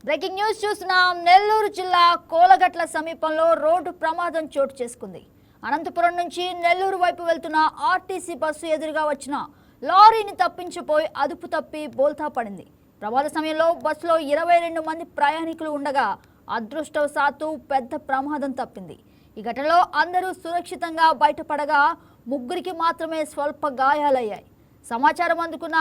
Breaking news చూస్తున్నాం. నెల్లూరు జిల్లా కోలగట్ల సమీపంలో రోడ్డు ప్రమాదం చోటు చేసుకుంది. అనంతపురం నుంచి నెల్లూరు వైపు వెళ్తున్న ఆర్టీసీ బస్సు ఎదురుగా వచ్చిన లారీని తప్పించిపోయి అదుపు తప్పి బోల్తా పడింది. ప్రమాద సమయంలో బస్సులో 22 మంది ప్రయాణికులు ఉండగా అదృష్టవశాత్తు పెద్ద ప్రమాదం తప్పింది. ఈ ఘటనలో అందరూ సురక్షితంగా బయటపడగా ముగ్గురికి మాత్రమే స్వల్ప గాయాలయ్యాయి. సమాచారం అందుకున్న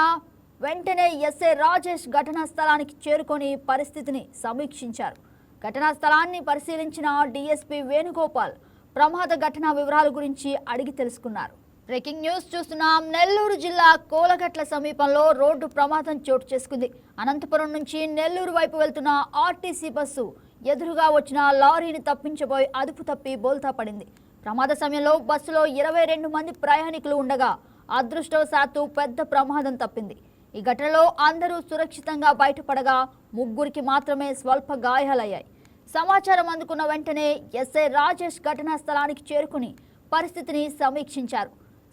వెంటనే ఎస్ఐ రాజేష్ ఘటనా స్థలానికి చేరుకొని పరిస్థితిని సమీక్షించారు. ఘటనా స్థలాన్ని పరిశీలించిన డీఎస్పీ వేణుగోపాల్ ప్రమాద ఘటనా వివరాల గురించి అడిగి తెలుసుకున్నారు. బ్రేకింగ్ న్యూస్ చూస్తున్నాం. నెల్లూరు జిల్లా కోలగట్ల సమీపంలో రోడ్డు ప్రమాదం చోటు చేసుకుంది. అనంతపురం నుంచి నెల్లూరు వైపు వెళ్తున్న ఆర్టీసీ బస్సు ఎదురుగా వచ్చిన లారీని తప్పించబోయి అదుపు తప్పి బోల్తా పడింది. ప్రమాద సమయంలో బస్సులో 22 మంది ప్రయాణికులు ఉండగా అదృష్టవశాత్తు పెద్ద ప్రమాదం తప్పింది. ఈ ఘటనలో అందరూ సురక్షితంగా బయటపడగా ముగ్గురికి మాత్రమే స్వల్ప గాయాలయ్యాయి. సమాచారం అందుకున్న వెంటనే ఎస్ఐ రాజేష్ ఘటనా స్థలానికి చేరుకుని పరిస్థితిని సమీక్షించారు.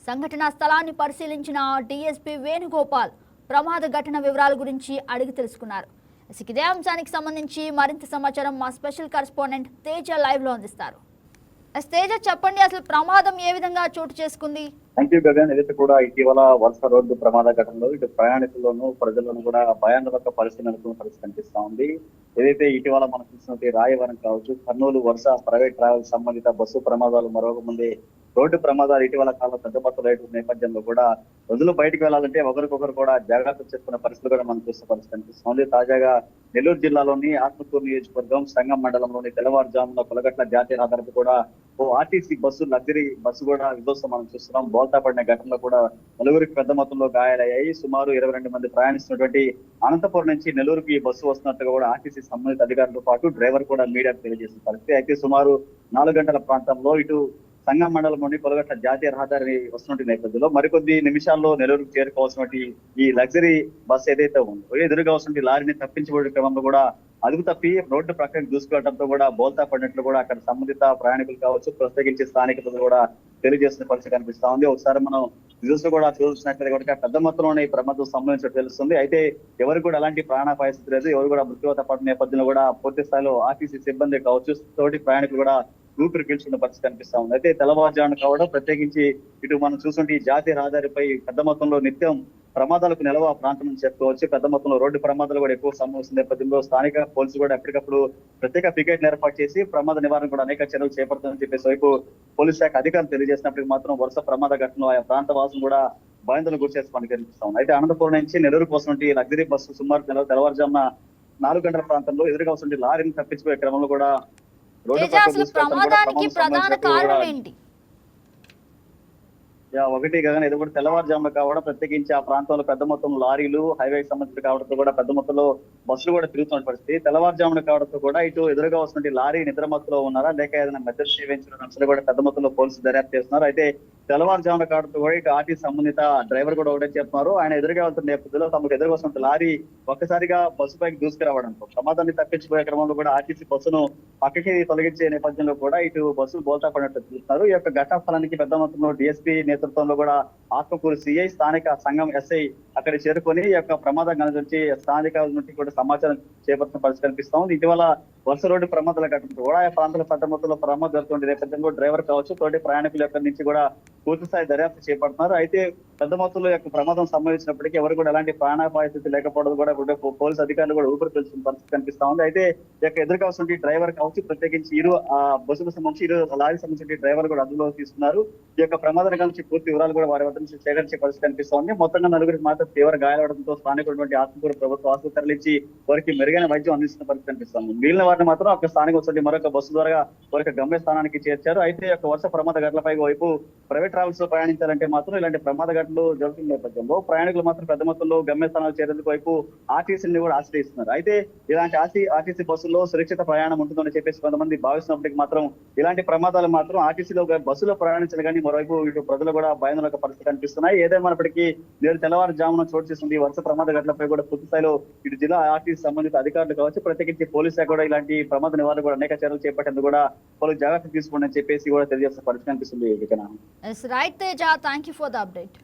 సంఘటనా స్థలాన్ని పరిశీలించిన డీఎస్పీ వేణుగోపాల్ ప్రమాద ఘటన వివరాల గురించి అడిగి తెలుసుకున్నారు. ఇదే అంశానికి సంబంధించి మరింత సమాచారం మా స్పెషల్ కరెస్పాండెంట్ తేజ లైవ్ లో అందిస్తారు. తేజ, చెప్పండి, అసలు ప్రమాదం ఏ విధంగా చోటు చేసుకుంది? Thank you Gagan. ఏదైతే కూడా ఇటీవల వరుస రోడ్డు ప్రమాద ఘటనలో ఇటు ప్రయాణికుల్లోనూ ప్రజల్లోనూ కూడా భయాందోళన పరిస్థితి నెలకొన్న పరిస్థితి కనిపిస్తా ఉంది. ఏదైతే ఇటీవల మనం చూసినట్టు రాయవరం కావచ్చు, కర్నూలు వరుస ప్రైవేట్ ట్రావెల్ సంబంధిత బస్సు ప్రమాదాలు మరొక ముందే రోడ్డు ప్రమాదాలు ఇటీవల కాలం పెద్ద మొత్తంలో నేపథ్యంలో కూడా రోజులు బయటకు వెళ్లాలంటే ఒకరికొకరు కూడా జాగ్రత్తలు చేసుకున్న పరిస్థితులు కూడా మనం చూసే పరిస్థితి కనిపిస్తుంది. తాజాగా నెల్లూరు జిల్లాలోని ఆత్మకూరు నియోజకవర్గం సంగం మండలంలోని తెల్లవారుజామున కొలగట్ల జాతీయ రహదారికి కూడా ఓ ఆర్టీసీ బస్సు లగ్జరీ బస్సు కూడా విధ్వంసం మనం చూస్తున్నాం. బోల్తా పడిన ఘటనలో కూడా నలుగురికి పెద్ద మొత్తంలో గాయాలయ్యాయి. సుమారు 22 మంది ప్రయాణిస్తున్నటువంటి అనంతపురం నుంచి నెల్లూరుకి ఈ బస్సు వస్తున్నట్టుగా కూడా ఆర్టీసీ సంబంధిత అధికారులతో పాటు డ్రైవర్ కూడా మీడియాకు తెలియజేసిన పరిస్థితి. అయితే సుమారు 4 గంటల ప్రాంతంలో ఇటు సంగం మండలంలోని కొలగట్ల జాతీయ రహదారి వస్తున్న నేపథ్యంలో మరికొద్ది నిమిషాల్లో నెల్లూరుకు చేరుకోవాల్సినటువంటి ఈ లగ్జరీ బస్ ఏదైతే ఉందో ఎదురుగా వస్తున్న లారీని తప్పించబడే క్రమంలో కూడా అదుపు తప్పి రోడ్డు ప్రక్కకి దూసుకోవడంతో కూడా బోల్తా పడినట్లు కూడా అక్కడ సంబంధిత ప్రయాణికులు కావచ్చు, ప్రత్యేకించి స్థానికులు కూడా తెలియజేస్తున్న పరిస్థితి కనిపిస్తా ఉంది. ఒకసారి మనం రిజల్ట్స్ కూడా చూసినట్లయితే కూడా పెద్ద మొత్తంలోనే ఈ ప్రమాదం సంబంధించినట్టు తెలుస్తుంది. అయితే ఎవరు కూడా ఎలాంటి ప్రాణాపాయ స్థితి లేదు. ఎవరు కూడా మృత్యువాత పడిన నేపథ్యంలో కూడా పూర్తి స్థాయిలో ఆర్టీసీ సిబ్బంది కావచ్చు, తోటి ప్రయాణికులు కూడా ఊపిరి పీల్చుకున్న పరిస్థితి కనిపిస్తా ఉంది. అయితే తెల్లవారుజామున కావడం ప్రత్యేకించి ఇటు మనం చూస్తుంటే ఈ జాతీయ రహదారిపై పెద్ద మొత్తంలో నిత్యం ప్రమాదాలకు నిలవ ప్రాంతం నుంచి చెప్పుకోవచ్చు. పెద్ద మొత్తంలో రోడ్డు ప్రమాదాలు కూడా ఎక్కువ సంభవిస్తున్న నేపథ్యంలో స్థానిక పోలీసులు కూడా ఎప్పటికప్పుడు ప్రత్యేక పికెట్లు ఏర్పాటు చేసి ప్రమాద నివారణ కూడా అనేక చర్యలు చేపడుతుందని చెప్పేసి వైపు పోలీస్ శాఖ అధికారులు తెలియజేసినప్పటికీ మాత్రం వరుస ప్రమాద ఘటనలు ఆయా ప్రాంత వాసులు కూడా భయాందోళన గురి చేసి కనిపిస్తా ఉంది. అయితే అనంతపురం నుంచి నెల్లూరు కోసం లగ్జరీ బస్సు సుమారు తెల్లవారుజామున 4 గంటల ప్రాంతంలో ఎదురుగా వస్తుంటే లారీని తప్పించిపోయే క్రమంలో కూడా ప్రమాదానికి ప్రధాన కారణం ఏంటి? ఒకటి గగన్, ఇది కూడా తెల్లవారుజామున కావడం ప్రత్యేకించి ఆ ప్రాంతంలో పెద్ద మొత్తం లారీలు హైవేకి సంబంధించి కావడంతో కూడా పెద్ద మొత్తంలో బస్సులు కూడా తిరుగుతున్న పరిస్థితి. తెల్లవారుజామున కావడంతో కూడా ఇటు ఎదురుగా వస్తున్న లారీ నిద్రమత్తులో ఉన్నారా లేక ఏదైనా మెదడు సేవించిన అంశాలు కూడా పెద్ద మొత్తంలో పోలీసులు దర్యాప్తు చేస్తున్నారు. అయితే తెల్లవారుజామున కావడంతో కూడా ఇటు ఆర్టీసీ సంబంధిత డ్రైవర్ కూడా ఒకటే చెప్తున్నారు. ఆయన ఎదురుగా వెళ్తున్న నేపథ్యంలో తమకు ఎదురుగా వస్తున్న లారీ ఒక్కసారిగా బస్సు పైకి దూసుకురావడంతో ప్రమాదాన్ని తప్పించిపోయే క్రమంలో కూడా ఆర్టీసీ బస్సును పక్కకి తొలగించే నేపథ్యంలో కూడా ఇటు బస్సులు బోల్తా పడినట్టు చూస్తున్నారు. ఈ యొక్క ఘటనా స్థలానికి పెద్ద మొత్తంలో డీఎస్పీ నేతృత్వంలో కూడా ఆత్మకూరు సిఐ, స్థానిక సంఘం ఎస్ఐ అక్కడ చేరుకొని ఈ యొక్క ప్రమాదం గురించి స్థానిక నుండి కూడా సమాచారం చేపడుతున్న పరిస్థితి కనిపిస్తా ఉంది. ఇటీవల వరుస రోడ్డు ప్రమాదాల ఘటనతో కూడా ఆ ప్రాంతాల పెద్ద మొత్తంలో ప్రమాదం జరుగుతుండే నేపథ్యంలో డ్రైవర్ కావచ్చు, తోటి ప్రయాణికుల యొక్క నుంచి కూడా పూర్తి స్థాయి దర్యాప్తు చేపడుతున్నారు. అయితే పెద్ద మొత్తంలో యొక్క ప్రమాదం సంభవించినప్పటికీ ఎవరు కూడా ఎలాంటి ప్రాణాపాయ స్థితి లేకపోవడం కూడా పోలీసు అధికారులు కూడా ఊపిరి పీల్చుకున్న పరిస్థితి కనిపిస్తా ఉంది. అయితే యొక్క ఎదురుగా వస్తున్న డ్రైవర్ కావచ్చు, ప్రత్యేకించి ఆ బస్సుకు సంబంధించి లారీ సంబంధించిన డ్రైవర్ కూడా అదుపులో తీసుకున్నారు. ఈ యొక్క ప్రమాదం గురించి పూర్తి వివరాలు కూడా వారి వద్ద నుంచి సేకరించే పరిస్థితి కనిపిస్తా ఉంది. మొత్తంగా నలుగురికి మాత్రం తీవ్ర గాయాలవడంతో స్థానికున్నటువంటి ఆత్మకూరు ప్రభుత్వ ఆసుపత్రి తరలించి వారికి మెరుగైన వైద్యం అందిస్తున్న పరిస్థితి కనిపిస్తుంది. మిగిలిన వారిని మాత్రం అక్కడ స్థానిక వస్తున్న మరొక బస్సు ద్వారా వారికి గమ్యస్థానానికి చేర్చారు. అయితే యొక్క వరుస ప్రమాద ఘటనలపై వైపు ప్రైవేట్ ట్రావెల్స్ లో ప్రయాణించాలంటే మాత్రం ఇలాంటి ప్రమాద ఘటనలు జరుగుతున్న నేపథ్యంలో ప్రయాణికులు మాత్రం పెద్ద మొత్తంలో గమ్యస్థానాలు చేరేందుకు వైపు ఆర్టీసీని కూడా ఆశ్రయిస్తున్నారు. అయితే ఇలాంటి ఆర్టీసీ బస్సుల్లో సురక్షిత ప్రయాణం ఉంటుందని చెప్పేసి కొంతమంది భావిస్తున్నప్పటికీ మాత్రం ఇలాంటి ప్రమాదాలు మాత్రం ఆర్టీసీలో బస్సులో ప్రయాణించడం కానీ మరోవైపు ఇటు ప్రజలు కూడా భయాందోళన పరిస్థితి కనిపిస్తున్నాయి. ఏదేమైనప్పటికీ నేడు తెల్లవారుజామున చోటు చేస్తుంది వరుస ప్రమాద ఘటనలపై కూడా పూర్తి స్థాయిలో ఇటు జిల్లా ఆర్టీసీ సంబంధిత అధికారులు కావచ్చు, ప్రత్యేకించి పోలీసు శాఖ కూడా ఇలాంటి ప్రమాద నివారణ కూడా అనేక చర్యలు చేపట్టేందుకు కూడా వాళ్ళు జాగ్రత్తలు తీసుకోండి అని చెప్పేసి కూడా తెలియజేస్తున్న పరిస్థితి కనిపిస్తుంది. Right Teja, thank you for the update.